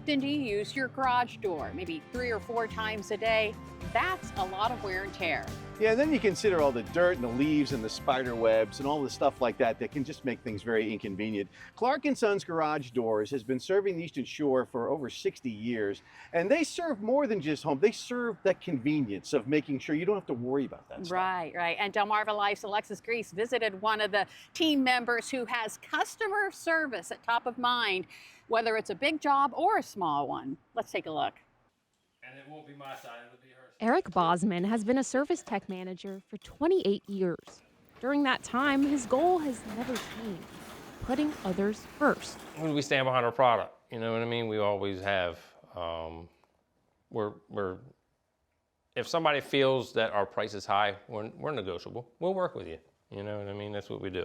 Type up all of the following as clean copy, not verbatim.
often do you use your garage door? Maybe 3 or 4 times a day? That's a lot of wear and tear. Yeah, and then you consider all the dirt and the leaves and the spider webs and all the stuff like that that can just make things very inconvenient. Clark & Sons Garage Doors has been serving the Eastern Shore for over 60 years, and they serve more than just home. They serve that convenience of making sure you don't have to worry about that stuff. Right. And DelmarvaLife's Alexis Grease visited one of the team members who has customer service at top of mind, whether it's a big job or a small one. Let's take a look. And it won't be my side, it'll be hers. Eric Bosman has been a service tech manager for 28 years. During that time, his goal has never changed, putting others first. We stand behind our product, you know what I mean? We always have. If somebody feels that our price is high, we're negotiable. We'll work with you, you know what I mean? That's what we do.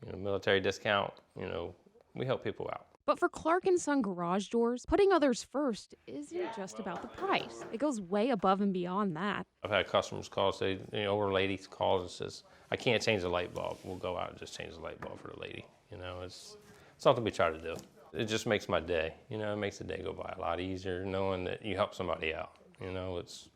You know, military discount, you know, we help people out. But for Clark & Son Garage Doors, putting others first isn't just about the price. It goes way above and beyond that. I've had customers call, say, you know, or a lady calls and says, I can't change the light bulb. We'll go out and just change the light bulb for the lady. You know, it's something we try to do. It just makes my day. You know, it makes the day go by a lot easier knowing that you help somebody out. You know, it's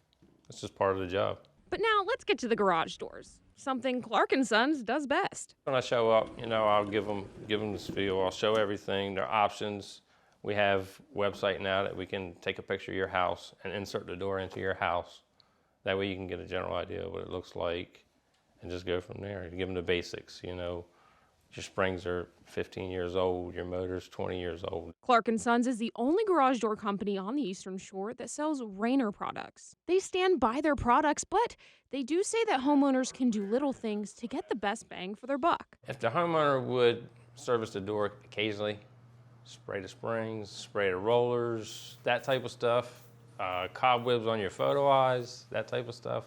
just part of the job. But now let's get to the garage doors, something Clark & Sons does best. When I show up, you know, I'll give them the spiel. I'll show everything, their options. We have a website now that we can take a picture of your house and insert the door into your house. That way you can get a general idea of what it looks like and just go from there. Give them the basics, you know. Your springs are 15 years old, your motor's 20 years old. Clark & Sons is the only garage door company on the Eastern Shore that sells Rainer products. They stand by their products, but they do say that homeowners can do little things to get the best bang for their buck. If the homeowner would service the door occasionally, spray the springs, spray the rollers, that type of stuff, cobwebs on your photo eyes, that type of stuff,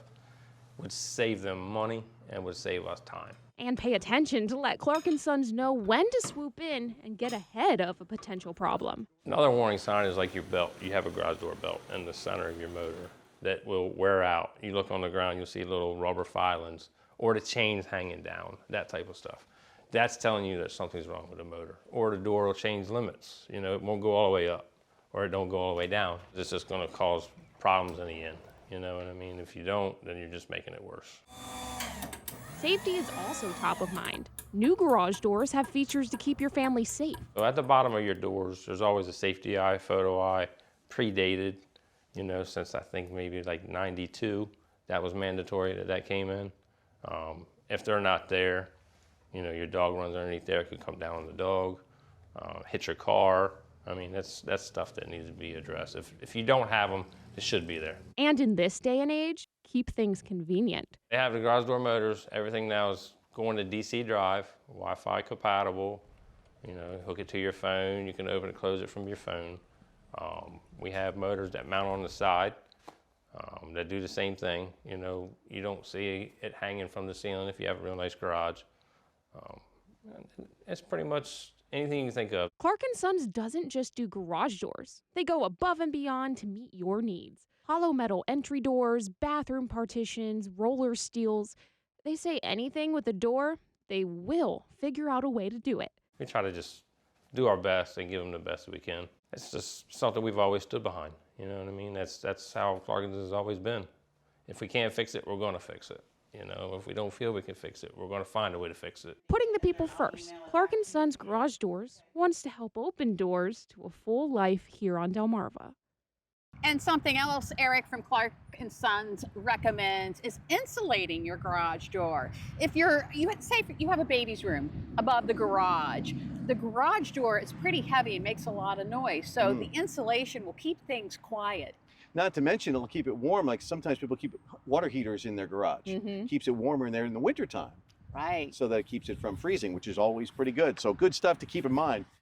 would save them money and would save us time. And pay attention to let Clark & Sons know when to swoop in and get ahead of a potential problem. Another warning sign is like your belt. You have a garage door belt in the center of your motor that will wear out. You look on the ground, you'll see little rubber filings or the chains hanging down, that type of stuff. That's telling you that something's wrong with the motor. Or the door will change limits. You know, it won't go all the way up or it don't go all the way down. It's just gonna cause problems in the end. You know what I mean? If you don't, then you're just making it worse. Safety is also top of mind. New garage doors have features to keep your family safe. So at the bottom of your doors, there's always a safety eye, photo eye, predated, you know, since I think maybe like 92, that was mandatory that came in. If they're not there, you know, your dog runs underneath there, it could come down on the dog, hit your car. I mean, that's stuff that needs to be addressed. If you don't have them, it should be there. And in this day and age, keep things convenient. They have the garage door motors. Everything now is going to DC drive, Wi-Fi compatible. You know, hook it to your phone. You can open and close it from your phone. We have motors that mount on the side that do the same thing. You know, you don't see it hanging from the ceiling if you have a real nice garage. It's pretty much anything you can think of. Clark & Sons doesn't just do garage doors. They go above and beyond to meet your needs. Hollow metal entry doors, bathroom partitions, roller steels. They say anything with a door, they will figure out a way to do it. We try to just do our best and give them the best we can. It's just something we've always stood behind. You know what I mean? That's how Clark & Sons has always been. If we can't fix it, we're going to fix it. You know, if we don't feel we can fix it, we're going to find a way to fix it. Putting the people first, Clark & Sons Garage Doors wants to help open doors to a full life here on Delmarva. And something else Eric from Clark & Sons recommends is insulating your garage door. If say you have a baby's room above the garage door is pretty heavy and makes a lot of noise. So the insulation will keep things quiet. Not to mention, it'll keep it warm. Like sometimes people keep water heaters in their garage. Keeps it warmer in there in the wintertime. Right. So that it keeps it from freezing, which is always pretty good. So good stuff to keep in mind.